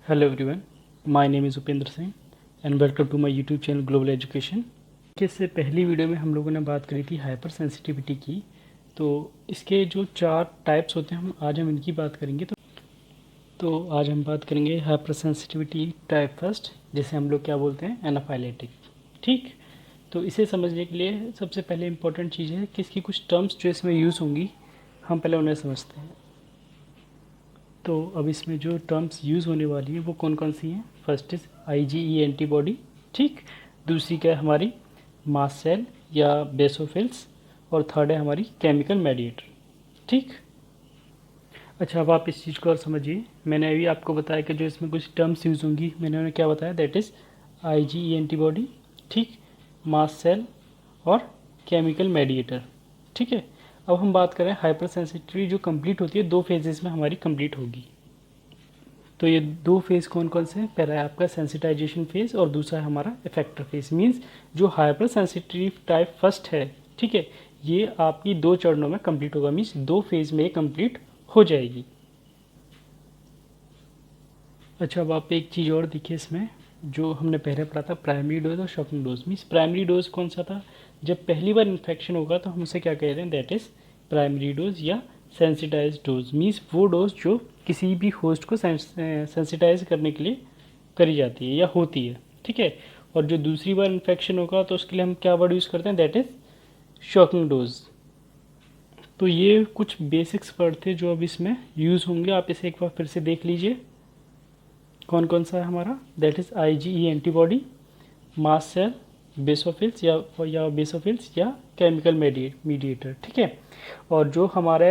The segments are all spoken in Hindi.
Hello everyone, my name is Upendra Singh and welcome to my YouTube channel global education. इससे पहली वीडियो में हम लोगों ने बात करी थी हाइपर सेंसिटिविटी की। तो इसके जो 4 टाइप्स होते हैं आज हम इनकी बात करेंगे। तो आज हम बात करेंगे हाइपर सेंसिटिविटी टाइप फर्स्ट, जिसे हम लोग क्या बोलते हैं, एनाफाइलेटिक। ठीक, तो इसे समझने के लिए सबसे पहले इंपॉर्टेंट चीज़ है कि इसकी कुछ टर्म्स जो इसमें यूज़ होंगी, हम पहले उन्हें समझते हैं। तो अब इसमें जो टर्म्स यूज़ होने वाली है वो कौन कौन सी हैं। फर्स्ट इज़ IgE एंटीबॉडी, ठीक। दूसरी क्या है हमारी मास्ट सेल या बेसोफिल्स, और थर्ड है हमारी केमिकल मेडिएटर, ठीक। अच्छा, अब आप इस चीज़ को और समझिए। मैंने अभी आपको बताया कि जो इसमें कुछ टर्म्स यूज़ होंगी, मैंने उन्हें क्या बताया, दैट इज़ IgE एंटीबॉडी, ठीक, मास्ट सेल और केमिकल मेडिएटर, ठीक है। अब हम बात करें हाइपर सेंसिटिविटी जो कंप्लीट होती है 2 फेजेस में हमारी कंप्लीट होगी। तो ये 2 फेज़ कौन कौन से हैं, पहला है आपका सेंसिटाइजेशन फेज़ और दूसरा है हमारा इफेक्टर फेज़। मींस जो हाइपर सेंसिटिव टाइप फर्स्ट है, ठीक है, ये आपकी 2 चरणों में कंप्लीट होगा। मींस 2 फेज़ में ये कंप्लीट हो जाएगी। अच्छा, अब आप एक चीज़ और देखिए इसमें, जो हमने पहले पढ़ा था प्राइमरी डोज और shocking dose. Means primary dose कौन सा था, जब पहली बार इन्फेक्शन होगा तो हम उसे क्या कह रहे हैं, दैट इज़ प्राइमरी डोज या सेंसिटाइज डोज। मीन्स वो डोज जो किसी भी होस्ट को सेंसिटाइज करने के लिए करी जाती है या होती है, ठीक है। और जो दूसरी बार इन्फेक्शन होगा तो उसके लिए हम क्या वर्ड यूज़ करते हैं, दैट इज़ शॉकिंग डोज। तो ये कुछ बेसिक्स वर्ड थे जो अब इसमें यूज़ होंगे। आप इसे एक बार फिर से देख लीजिए, कौन कौन सा है हमारा, that is IgE antibody, mast cell, basophils या बेसोफिल्स या केमिकल मीडिएटर, ठीक है। और जो हमारा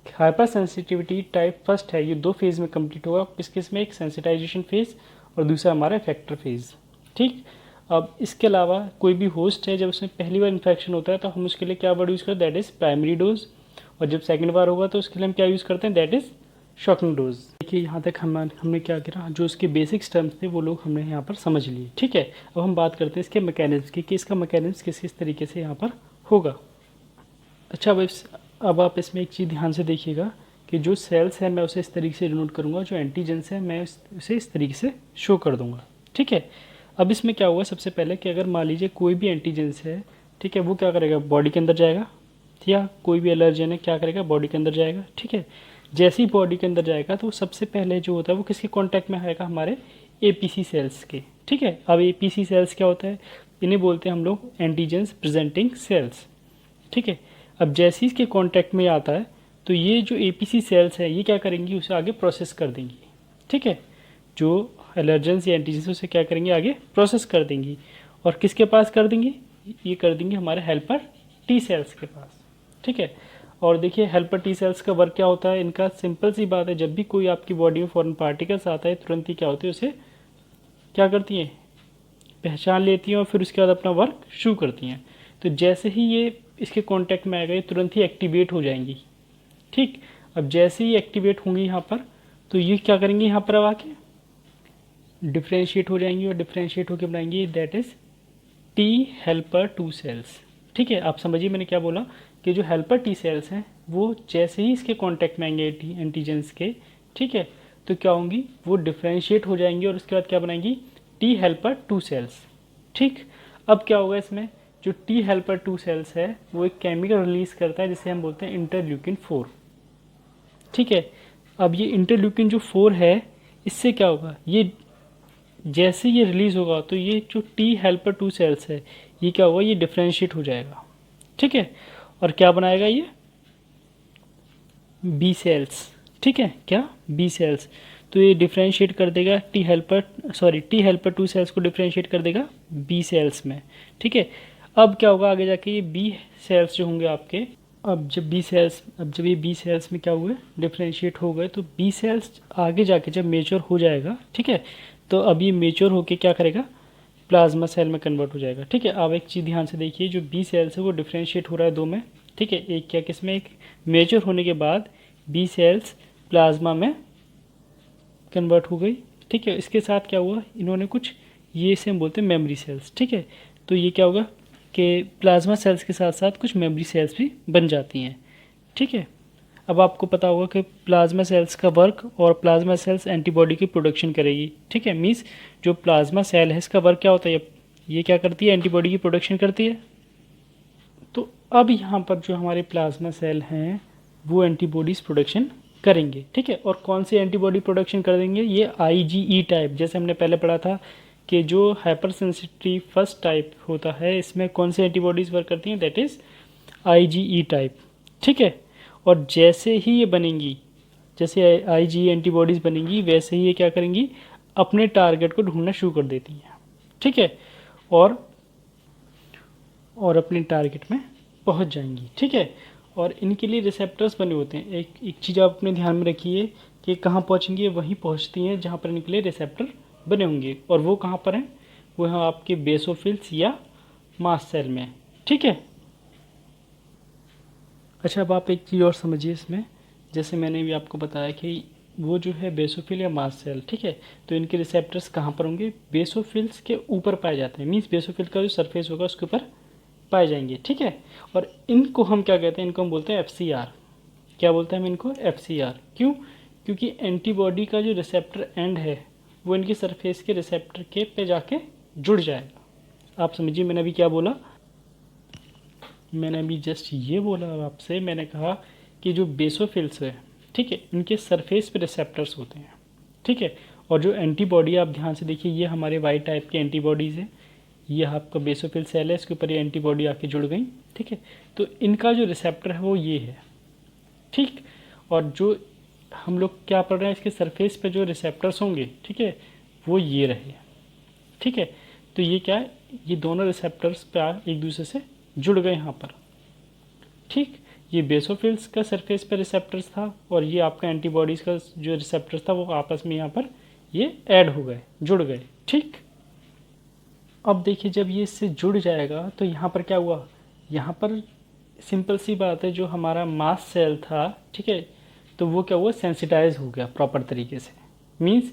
हाइपर सेंसिटिविटी टाइप फर्स्ट है, ये 2 फेज़ में कंप्लीट होगा। किस किस में, एक सेंसिटाइजेशन फेज़ और दूसरा हमारा इफेक्टर फेज़, ठीक। अब इसके अलावा कोई भी होस्ट है, जब उसमें पहली बार इन्फेक्शन होता है तो हम उसके लिए क्या वर्ड यूज़ करते हैं, दैट इज़ प्राइमरी डोज। और जब सेकेंड बार होगा तो उसके लिए हम क्या यूज़ करते हैं, दैट इज़ शॉकिंग डोज। देखिए यहाँ तक हमने क्या किया, जो इसके बेसिक्स टर्म्स थे वो लोग हमने यहाँ पर समझ लिए, ठीक है। अब हम बात करते हैं इसके मैकेनिज्म की, कि इसका मैकेनिज्म किस किस तरीके से यहाँ पर होगा। अच्छा, अब आप इसमें एक चीज़ ध्यान से देखिएगा कि जो सेल्स है मैं उसे इस तरीके से डिनोट करूँगा, जो एंटीजेंस है मैं उसे इस तरीके से शो कर दूँगा, ठीक है। अब इसमें क्या हुआ, सबसे पहले कि अगर मान लीजिए कोई भी एंटीजेंस है, ठीक है, वो क्या करेगा, बॉडी के अंदर जाएगा, या कोई भी एलर्जन है क्या करेगा, बॉडी के अंदर जाएगा, ठीक है। जैसे ही बॉडी के अंदर जाएगा तो सबसे पहले जो होता है वो किसके कांटेक्ट में आएगा, हमारे APC सेल्स के, ठीक है। अब APC सेल्स क्या होता है, इन्हें बोलते हैं हम लोग एंटीजेंस प्रेजेंटिंग सेल्स, ठीक है। अब जैसे ही इसके कांटेक्ट में आता है तो ये जो APC सेल्स है ये क्या करेंगी, उसे आगे प्रोसेस कर देंगी, ठीक है। जो एलर्जेंस या एंटीजेंस उसे क्या करेंगे, आगे प्रोसेस कर देंगी। और किसके पास कर देंगी, ये कर देंगे हमारे हेल्पर T सेल्स के पास, ठीक है। और देखिए हेल्पर T सेल्स का वर्क क्या होता है, इनका सिंपल सी बात है, जब भी कोई आपकी बॉडी में फॉरेन पार्टिकल्स आता है तुरंत ही क्या होती है, उसे क्या करती हैं, पहचान लेती हैं और फिर उसके बाद अपना वर्क शुरू करती हैं। तो जैसे ही ये इसके कांटेक्ट में आएगा ये तुरंत ही एक्टिवेट हो जाएंगी, ठीक। अब जैसे ही एक्टिवेट होंगी यहाँ पर तो ये क्या करेंगे, यहाँ पर अब आके डिफ्रेंशिएट हो जाएंगी और डिफ्रेंशिएट होकर बनाएंगी that is T helper 2 cells, ठीक है। आप समझिए मैंने क्या बोला, कि जो हेल्पर T सेल्स हैं वो जैसे ही इसके कांटेक्ट में आएंगे एंटीजेंस के, ठीक है, तो क्या होंगी, वो डिफ्रेंशिएट हो जाएंगी और उसके बाद क्या बनाएंगी, T हेल्पर 2 सेल्स, ठीक। अब क्या होगा इसमें, जो T हेल्पर 2 सेल्स है वो एक केमिकल रिलीज करता है जिसे हम बोलते हैं इंटरल्यूकिन 4, ठीक है। अब ये इंटरल्यूकिन जो 4 है, इससे क्या होगा, ये जैसे ये रिलीज होगा तो ये जो T हेल्पर 2 सेल्स है ये क्या होगा, ये डिफ्रेंशिएट हो जाएगा, ठीक है। और क्या बनाएगा ये B सेल्स, ठीक है, क्या B सेल्स। तो ये डिफ्रेंशिएट कर देगा T हेल्पर 2 सेल्स को डिफ्रेंशिएट कर देगा B सेल्स में, ठीक है। अब क्या होगा आगे जाके, ये B सेल्स जो होंगे आपके, अब जब ये B सेल्स में क्या हुए, डिफ्रेंशिएट हो गए, तो B सेल्स आगे जाके जब मेच्योर हो जाएगा, ठीक है, तो अब ये मेच्योर होके क्या करेगा, प्लाज्मा सेल में कन्वर्ट हो जाएगा, ठीक है। अब एक चीज़ ध्यान से देखिए, जो B सेल्स है वो डिफ्रेंशिएट हो रहा है 2 में, ठीक है। एक क्या, किसमें, एक मेच्योर होने के बाद B सेल्स प्लाज्मा में कन्वर्ट हो गई, ठीक है। इसके साथ क्या हुआ, इन्होंने कुछ, ये इसे हम बोलते हैं मेमोरी सेल्स, ठीक है। तो ये क्या होगा कि प्लाज्मा सेल्स के साथ साथ कुछ मेमोरी सेल्स भी बन जाती हैं, ठीक है। अब आपको पता होगा कि प्लाज्मा सेल्स का वर्क और प्लाज्मा सेल्स एंटीबॉडी की प्रोडक्शन करेगी, ठीक है। मीन्स जो प्लाज्मा सेल है इसका वर्क क्या होता है, ये क्या करती है, एंटीबॉडी की प्रोडक्शन करती है। तो अब यहाँ पर जो हमारे प्लाज्मा सेल हैं वो एंटीबॉडीज़ प्रोडक्शन करेंगे, ठीक है। और कौन सी एंटीबॉडी प्रोडक्शन कर देंगे, ये IgE टाइप, जैसे हमने पहले पढ़ा था कि जो हाइपर सेंसिटिव फर्स्ट टाइप होता है इसमें कौन सी एंटीबॉडीज़ वर्क करती हैं, दैट इज़ IgE टाइप, ठीक है। और जैसे ही ये बनेंगी, जैसे IgE एंटीबॉडीज़ बनेंगी वैसे ही ये क्या करेंगी, अपने टारगेट को ढूंढना शुरू कर देती हैं, ठीक है। और अपने टारगेट में पहुंच जाएंगी, ठीक है। और इनके लिए रिसेप्टर्स बने होते हैं। एक चीज़ आप अपने ध्यान में रखिए कि कहाँ पहुंचेंगी, वहीं पहुंचती हैं जहाँ पर इनके लिए रिसेप्टर बने होंगे। और वो कहाँ पर हैं, वो हैं आपके बेसोफिल्स या मास्ट सेल में, ठीक है। अच्छा, अब आप एक चीज़ और समझिए इसमें, जैसे मैंने भी आपको बताया कि वो जो है बेसोफिल या मास्ट सेल, ठीक है। तो इनके रिसेप्टर्स कहाँ पर होंगे, बेसोफिल्स के ऊपर पाए जाते हैं। मीन्स बेसोफिल का जो सरफेस होगा उसके ऊपर पाए जाएंगे, ठीक है। और इनको हम क्या कहते हैं, इनको हम बोलते हैं FCR। क्या बोलते हैं हम इनको, FCR। क्यों, क्योंकि एंटीबॉडी का जो रिसेप्टर एंड है वो इनकी सरफेस के रिसेप्टर के पे जाके जुड़ जाएगा। आप समझिए मैंने अभी क्या बोला, मैंने अभी जस्ट ये बोला आपसे, मैंने कहा कि जो बेसोफिल्स है, ठीक है, उनके सरफेस पे रिसेप्टर्स होते हैं, ठीक है। और जो एंटीबॉडी, आप ध्यान से देखिए, ये हमारे वाई टाइप के एंटीबॉडीज़ हैं, ये आपका बेसोफिल सेल है, इसके ऊपर ये एंटीबॉडी आके जुड़ गई, ठीक है। तो इनका जो रिसेप्टर है वो ये है, ठीक। और जो हम लोग क्या पढ़ रहे हैं, इसके सरफेस पे जो रिसेप्टर्स होंगे, ठीक है, वो ये रहे, ठीक है। तो ये क्या है, ये दोनों रिसेप्टर्स पे एक दूसरे से जुड़ गए यहाँ पर, ठीक। ये बेसोफिल्स का सरफेस पर रिसेप्टर्स था और ये आपका एंटीबॉडीज़ का जो रिसेप्टर्स था वो आपस में यहाँ पर ये ऐड हो गए, जुड़ गए, ठीक। अब देखिए जब ये इससे जुड़ जाएगा तो यहाँ पर क्या हुआ, यहाँ पर सिंपल सी बात है, जो हमारा मास्ट सेल था, ठीक है, तो वो क्या हुआ, सेंसिटाइज हो गया प्रॉपर तरीके से। मींस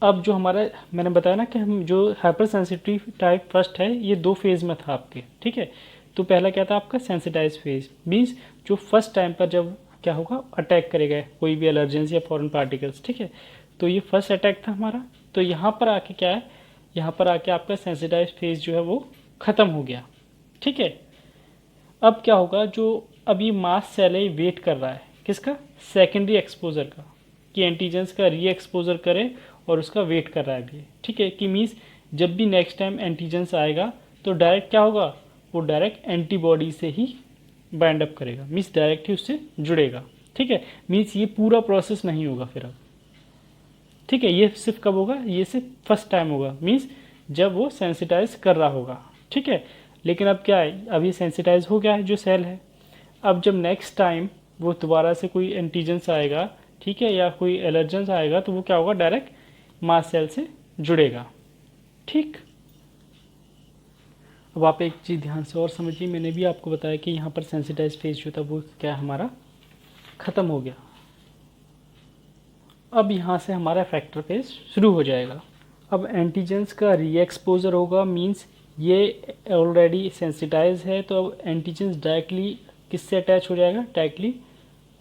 अब जो हमारा, मैंने बताया ना कि हम जो हाइपर सेंसिटिव टाइप फर्स्ट है ये 2 फेज़ में था आपके, ठीक है। तो पहला क्या था आपका, सेंसिटाइज फेज। मीन्स जो फर्स्ट टाइम पर जब क्या होगा, अटैक करेगा कोई भी एलर्जेंस या फॉरेन पार्टिकल्स, ठीक है। तो ये फर्स्ट अटैक था हमारा। तो यहाँ पर आके क्या है, यहाँ पर आके आपका सेंसिटाइज फेज जो है वो ख़त्म हो गया, ठीक है। अब क्या होगा, जो अब ये मास्ट सेल है वेट कर रहा है किसका, सेकेंडरी एक्सपोजर का, कि एंटीजेंस का री एक्सपोजर करे और उसका वेट कर रहा है अभी, ठीक है। कि मीन्स जब भी नेक्स्ट टाइम एंटीजेंस आएगा तो डायरेक्ट क्या होगा, वो डायरेक्ट एंटीबॉडी से ही बाइंड अप करेगा, मीन्स डायरेक्ट ही उससे जुड़ेगा, ठीक है। मीन्स ये पूरा प्रोसेस नहीं होगा फिर अब, ठीक है। ये सिर्फ कब होगा, ये सिर्फ फर्स्ट टाइम होगा, मीन्स जब वो सेंसिटाइज कर रहा होगा, ठीक है। लेकिन अब क्या है, अब ये सेंसिटाइज हो गया है जो सेल है। अब जब नेक्स्ट टाइम वो दोबारा से कोई एंटीजेंस आएगा, ठीक है, या कोई एलर्जेंस आएगा, तो वो क्या होगा, डायरेक्ट मास्ट सेल से जुड़ेगा, ठीक। अब आप एक चीज़ ध्यान से और समझिए, मैंने भी आपको बताया कि यहाँ पर सेंसिटाइज फेज जो था वो क्या हमारा ख़त्म हो गया। अब यहाँ से हमारा फैक्टर फेज शुरू हो जाएगा। अब एंटीजेंस का री एक्सपोजर होगा, मींस ये ऑलरेडी सेंसिटाइज है, तो अब एंटीजेंस डायरेक्टली किससे अटैच हो जाएगा, डायरेक्टली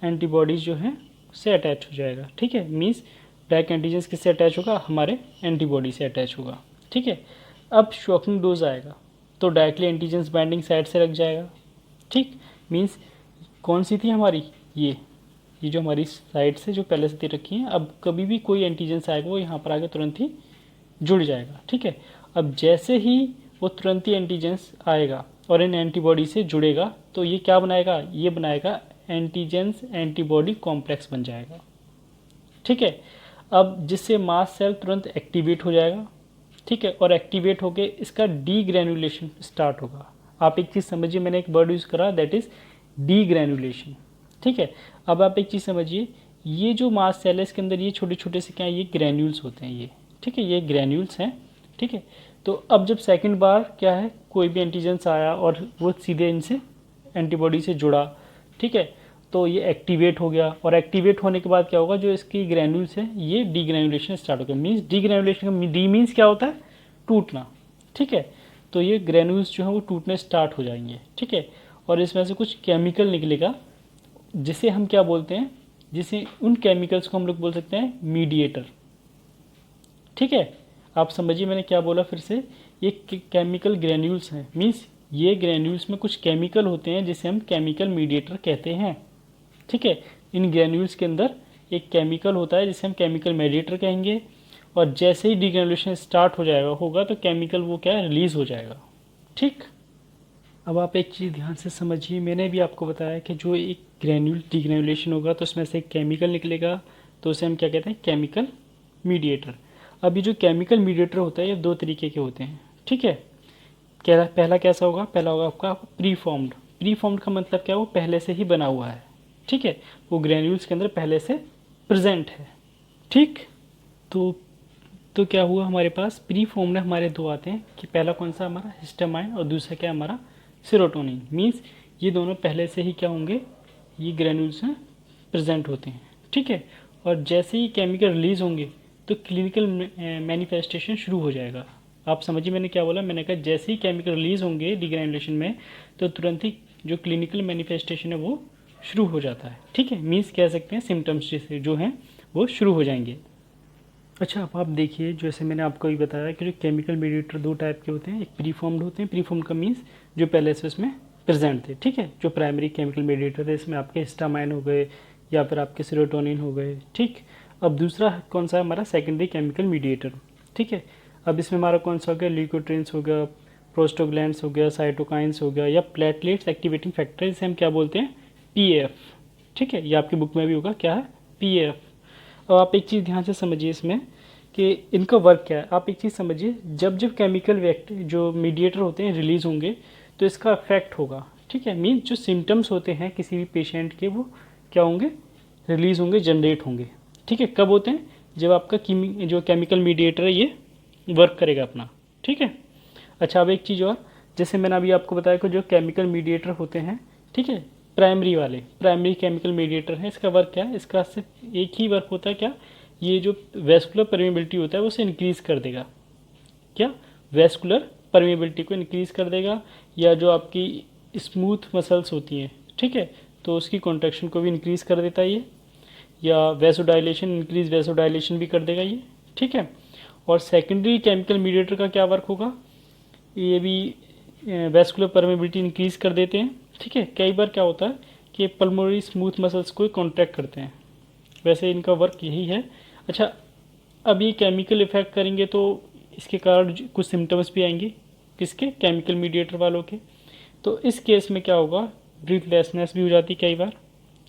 एंटीबॉडीज़ जो हैं उससे अटैच हो जाएगा, ठीक है। मींस डायरेक्ट एंटीजेंस किससे अटैच होगा, हमारे एंटीबॉडी से अटैच होगा, ठीक है। अब शॉकिंग डोज आएगा तो डायरेक्टली एंटीजेंस बाइंडिंग साइड से लग जाएगा, ठीक। मींस कौन सी थी हमारी, ये जो हमारी साइड से जो पहले से दे रखी है, अब कभी भी कोई एंटीजेंस आएगा वो यहाँ पर आके तुरंत ही जुड़ जाएगा, ठीक है। अब जैसे ही वो तुरंत ही एंटीजेंस आएगा और इन एंटीबॉडी से जुड़ेगा तो ये क्या बनाएगा, ये बनाएगा एंटीजेंस एंटीबॉडी कॉम्प्लेक्स बन जाएगा, ठीक है। अब जिससे मास्ट सेल तुरंत एक्टिवेट हो जाएगा, ठीक है। और एक्टिवेट होके इसका डी ग्रैनुलेशन स्टार्ट होगा। आप एक चीज़ समझिए, मैंने एक वर्ड यूज़ करा, दैट इज़ डी ग्रैनुलेशन, ठीक है। अब आप एक चीज़ समझिए, ये जो मास्ट सेल है इसके अंदर ये छोटे छोटे से क्या है, ये ग्रैन्यूल्स होते हैं ये, ठीक है, ये ग्रैन्यूल्स हैं, ठीक है। तो अब जब सेकंड बार क्या है, कोई भी एंटीजेंस आया और वो सीधे इनसे एंटीबॉडी से जुड़ा, ठीक है, तो ये एक्टिवेट हो गया। और एक्टिवेट होने के बाद क्या होगा, जो इसकी ग्रैन्यूल्स है ये डी ग्रैनुलेशन स्टार्ट हो गया। मीन्स डी ग्रैनुलेशन का डी मीन्स क्या होता है, टूटना, ठीक है। तो ये ग्रैन्यूल्स जो है वो टूटने स्टार्ट हो जाएंगे, ठीक है। और इसमें से कुछ केमिकल निकलेगा जिसे हम क्या बोलते हैं, जिसे उन केमिकल्स को हम लोग बोल सकते हैं मीडिएटर। ठीक है, आप समझिए मैंने क्या बोला फिर से, ये केमिकल ग्रेन्यूल्स हैं, मीन्स ये ग्रेन्यूल्स में कुछ केमिकल होते हैं जिसे हम केमिकल मीडिएटर कहते हैं। ठीक है, इन ग्रेन्यूल्स के अंदर एक केमिकल होता है जिसे हम केमिकल मीडिएटर कहेंगे, और जैसे ही डिग्रेनुलेशन स्टार्ट हो जाएगा होगा तो केमिकल वो क्या है, रिलीज हो जाएगा। ठीक, अब आप एक चीज़ ध्यान से समझिए, मैंने भी आपको बताया कि जो एक ग्रेन्यूल डिग्रेनुलेशन होगा तो उसमें से एक केमिकल निकलेगा, तो उसे हम क्या कहते हैं, केमिकल मीडिएटर। अब ये जो केमिकल मीडिएटर होता है ये दो तरीके के होते हैं। ठीक है, क्या पहला कैसा होगा, पहला होगा आपका प्री फॉर्म्ड। प्री फॉर्म्ड का मतलब क्या है, वो पहले से ही बना हुआ है। ठीक है, वो ग्रेन्यूल्स के अंदर पहले से प्रेजेंट है। ठीक, तो क्या हुआ, हमारे पास प्री फॉर्म्ड हमारे दो आते हैं कि पहला कौन सा हमारा हिस्टामाइन और दूसरा क्या हमारा सेरोटोनिन। मीन्स ये दोनों पहले से ही क्या होंगे, ये ग्रेन्यूल्स में प्रेजेंट होते हैं। ठीक है, और जैसे ही केमिकल रिलीज होंगे तो क्लिनिकल मैनिफेस्टेशन शुरू हो जाएगा। आप समझिए मैंने क्या बोला, मैंने कहा जैसे ही केमिकल रिलीज होंगे डिग्रेनुलेशन में तो तुरंत ही जो क्लिनिकल मैनिफेस्टेशन है वो शुरू हो जाता है। ठीक है, मीन्स कह सकते हैं सिम्टम्स जो हैं वो शुरू हो जाएंगे। अच्छा, अब आप देखिए जैसे मैंने आपको भी बताया कि जो केमिकल मीडिएटर दो टाइप के होते हैं, एक प्री फॉर्म्ड होते हैं, प्री फॉर्म्ड का मीन्स जो पहले से उसमें प्रेजेंट थे। ठीक है, जो प्राइमरी केमिकल मीडिएटर है इसमें आपके हिस्टामाइन हो गए या फिर आपके सेरोटोनिन हो गए। ठीक, अब दूसरा कौन सा है हमारा सेकेंडरी केमिकल मीडिएटर। ठीक है, अब इसमें हमारा कौन सा हो गया, ल्यूकोट्रिन्स हो गया, प्रोस्टोग्लैंड्स हो गया, साइटोकाइंस हो गया, या प्लेटलेट्स एक्टिवेटिंग फैक्टर, इसे हम क्या बोलते हैं, पीएफ। ठीक है, ये आपकी बुक में भी होगा, क्या है, पीएफ। अब आप एक चीज़ ध्यान से समझिए इसमें कि इनका वर्क क्या है। आप एक चीज़ समझिए, जब जब केमिकल जो मीडिएटर होते हैं रिलीज़ होंगे तो इसका इफेक्ट होगा। ठीक है, मीन जो सिम्टम्स होते हैं किसी भी पेशेंट के वो क्या होंगे, रिलीज़ होंगे, जनरेट होंगे। ठीक है, कब होते हैं, जब आपका जो केमिकल मीडिएटर है ये वर्क करेगा अपना। ठीक है, अच्छा अब एक चीज़ और, जैसे मैंने अभी आपको बताया कि जो केमिकल मीडिएटर होते हैं, ठीक है, प्राइमरी केमिकल मीडिएटर है, इसका वर्क क्या है, इसका सिर्फ एक ही वर्क होता है, क्या, ये जो वेस्कुलर परमेबिलिटी होता है उसे इंक्रीज़ कर देगा। क्या, वेस्कुलर परमेबिलिटी को इंक्रीज़ कर देगा, या जो आपकी स्मूथ मसल्स होती हैं, ठीक है, तो उसकी कॉन्ट्रैक्शन को भी इंक्रीज़ कर देता है ये, या वेसोडाइलेशन, इंक्रीज वेसोडाइलेशन भी कर देगा ये। ठीक है, और सेकेंडरी केमिकल मीडिएटर का क्या वर्क होगा, ये भी वेस्कुलर परमेबिलिटी इंक्रीज़ कर देते हैं। ठीक है, कई बार क्या होता है कि पल्मोनरी स्मूथ मसल्स को कॉन्ट्रैक्ट करते हैं, वैसे इनका वर्क यही है। अच्छा, अब ये केमिकल इफेक्ट करेंगे तो इसके कारण कुछ सिम्टम्स भी आएंगे, किसके, केमिकल मीडिएटर वालों के। तो इस केस में क्या होगा, ब्रीथलेसनेस भी हो जाती है कई बार।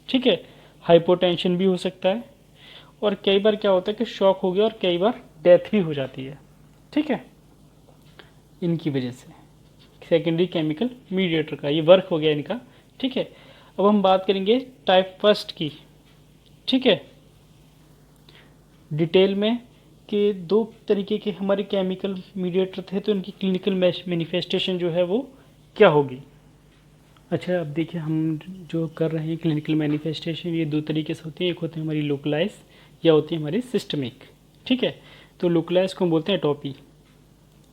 ठीक है, हाइपोटेंशन भी हो सकता है, और कई बार क्या होता है कि शॉक हो गया और कई बार डेथ भी हो जाती है। ठीक है, इनकी वजह से सेकेंडरी केमिकल मीडिएटर का ये वर्क हो गया इनका। ठीक है, अब हम बात करेंगे टाइप फर्स्ट की। ठीक है, डिटेल में कि दो तरीके के हमारे केमिकल मीडिएटर थे तो इनकी क्लिनिकल मैनिफेस्टेशन जो है वो क्या होगी। अच्छा, अब देखिए हम जो कर रहे हैं क्लिनिकल मैनिफेस्टेशन, ये दो तरीके से होती है, एक होती है हमारी लोकलाइज या होती है हमारी सिस्टमिक। ठीक है, तो लोकलाइज को हम बोलते हैं एटोपी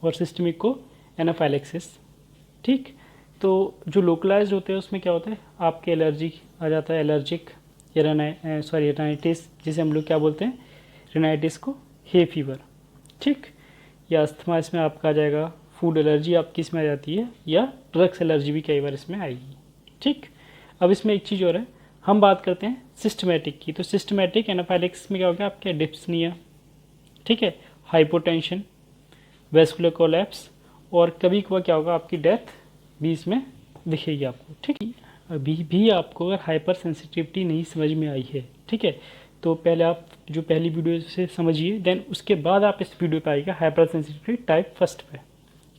और सिस्टमिक को एनाफाइलेक्सिस। ठीक, तो जो लोकलाइज होते हैं उसमें क्या होता है, आपके एलर्जी आ जाता है, एलर्जिक या रेनाइटिस, जिसे हम लोग क्या बोलते हैं, रेनाइटिस को हे फीवर। ठीक, या अस्थमा इसमें आपका आ जाएगा, फूड एलर्जी आपकी इसमें आ जाती है, या ड्रग्स एलर्जी भी कई बार इसमें आएगी। ठीक, अब इसमें एक चीज़ और है, हम बात करते हैं सिस्टमेटिक की। तो सिस्टमेटिक एनाफाइलेक्सिस में क्या हो गया, आपके डिस्पनिया, ठीक है, हाइपोटेंशन, वेस्कुलर कोलैप्स, और कभी कभार क्या होगा, आपकी डेथ भी इसमें दिखेगी आपको। ठीक, अभी भी आपको अगर हाइपर सेंसिटिविटी नहीं समझ में आई है, ठीक है, तो पहले आप जो पहली वीडियो से समझिए, देन उसके बाद आप इस वीडियो पे आइएगा हाइपर सेंसिटिविटी टाइप फर्स्ट पे।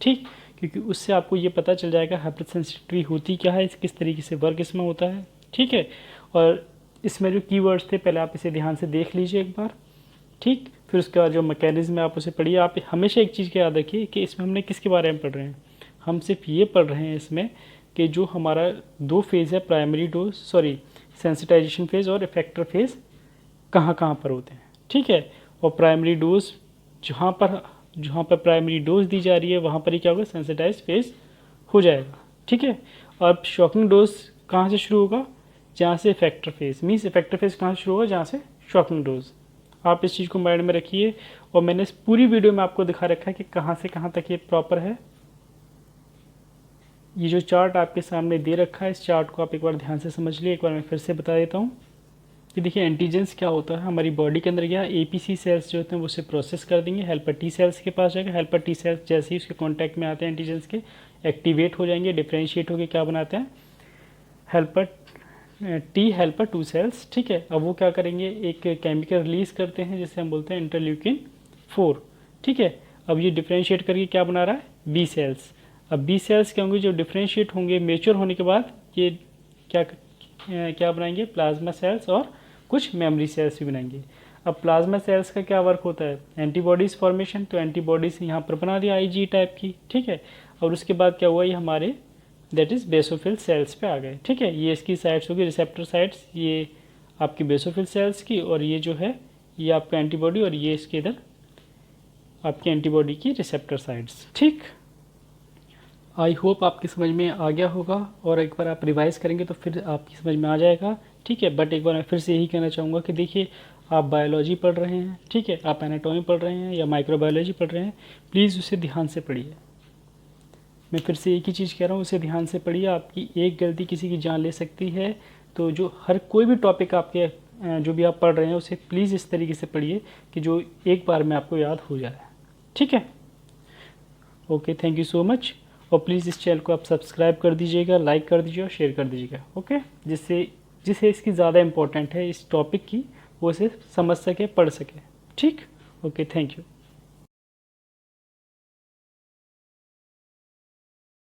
ठीक, क्योंकि उससे आपको ये पता चल जाएगा हाइपर सेंसिटिविटी होती क्या है, किस तरीके से वर्क इसमें होता है। ठीक है, और इसमें जो कीवर्ड्स थे पहले आप इसे ध्यान से देख लीजिए एक बार। ठीक, फिर उसके बाद जो मैकेनिज्म है आप उसे पढ़िए। आप हमेशा एक चीज़ का याद रखिए कि इसमें हमने किसके बारे में पढ़ रहे हैं, हम सिर्फ ये पढ़ रहे हैं इसमें कि जो हमारा दो फेज़ है, प्राइमरी डोज सेंसिटाइजेशन फेज़ और इफेक्टर फेज़ कहाँ कहाँ पर होते हैं। ठीक है, और प्राइमरी डोज जहाँ पर प्राइमरी डोज दी जा रही है वहाँ पर ही क्या होगा, सेंसिटाइज फेज़ हो जाएगा। ठीक है, और शॉकिंग डोज कहाँ से शुरू होगा, जहाँ से effector phase, means effector phase कहाँ से शुरू होगा, जहाँ से शॉकिंग डोज। आप इस चीज़ को माइंड में रखिए। और मैंने इस पूरी वीडियो में आपको दिखा रखा है कि कहाँ से कहाँ तक ये प्रॉपर है। ये जो चार्ट आपके सामने दे रखा है, इस चार्ट को आप एक बार ध्यान से समझ लिए। एक बार मैं फिर से बता देता हूँ कि देखिए एंटीजेंस क्या होता है, हमारी बॉडी के अंदर गया, एपीसी सेल्स जो होते हैं वो उसे प्रोसेस कर देंगे, हेल्पर टी सेल्स के पास जाएगा, हेल्पर टी सेल्स जैसे ही उसके कांटेक्ट में आते हैं एंटीजेंस के, एक्टिवेट हो जाएंगे, डिफ्रेंशिएट होकर क्या बनाते हैं, हेल्पर टी हेल्पर 2 सेल्स। ठीक है, अब वो क्या करेंगे, एक केमिकल रिलीज करते हैं जिसे हम बोलते हैं इंटरल्यूकिन 4। ठीक है, अब ये डिफ्रेंशिएट करके क्या बना रहा है, बी सेल्स। अब बी सेल्स क्या होंगे, जो डिफ्रेंशिएट होंगे मेच्योर होने के बाद ये क्या बनाएंगे, प्लाज्मा सेल्स और कुछ मेमोरी सेल्स भी बनाएंगे। अब प्लाज्मा सेल्स का क्या वर्क होता है, एंटीबॉडीज़ फॉर्मेशन, तो एंटीबॉडीज़ यहाँ पर बना दिया आईजी टाइप की। ठीक है, और उसके बाद क्या हुआ, ये हमारे दैट इज़ बेसोफिल सेल्स पे आ गए। ठीक है, ये इसकी साइड्स होगी, रिसेप्टर साइड्स, ये आपकी बेसोफिल सेल्स की, और ये जो है ये आपका एंटीबॉडी, और ये इसके इधर आपकी एंटीबॉडी की रिसेप्टर साइड्स। ठीक, आई होप आपकी समझ में आ गया होगा, और एक बार आप रिवाइज करेंगे तो फिर आपकी समझ में आ जाएगा। ठीक है, बट एक बार मैं फिर से यही कहना चाहूँगा कि देखिए आप बायोलॉजी पढ़ रहे हैं, ठीक है, आप एनाटॉमी पढ़ रहे हैं या माइक्रोबायोलॉजी पढ़ रहे हैं, प्लीज़ उसे ध्यान से पढ़िए। मैं फिर से एक ही चीज़ कह रहा हूँ, उसे ध्यान से पढ़िए। आपकी एक गलती किसी की जान ले सकती है। तो जो हर कोई भी टॉपिक आपके जो भी आप पढ़ रहे हैं उसे प्लीज़ इस तरीके से पढ़िए कि जो एक बार में आपको याद हो जाए। ठीक है, okay, thank you so much. और प्लीज़ इस चैनल को आप सब्सक्राइब कर दीजिएगा, लाइक कर दीजिए और शेयर कर दीजिएगा। ओके, जिसे इसकी ज़्यादा इम्पोर्टेंट है इस टॉपिक की, वो इसे समझ सके, पढ़ सके। ठीक, ओके, थैंक यू।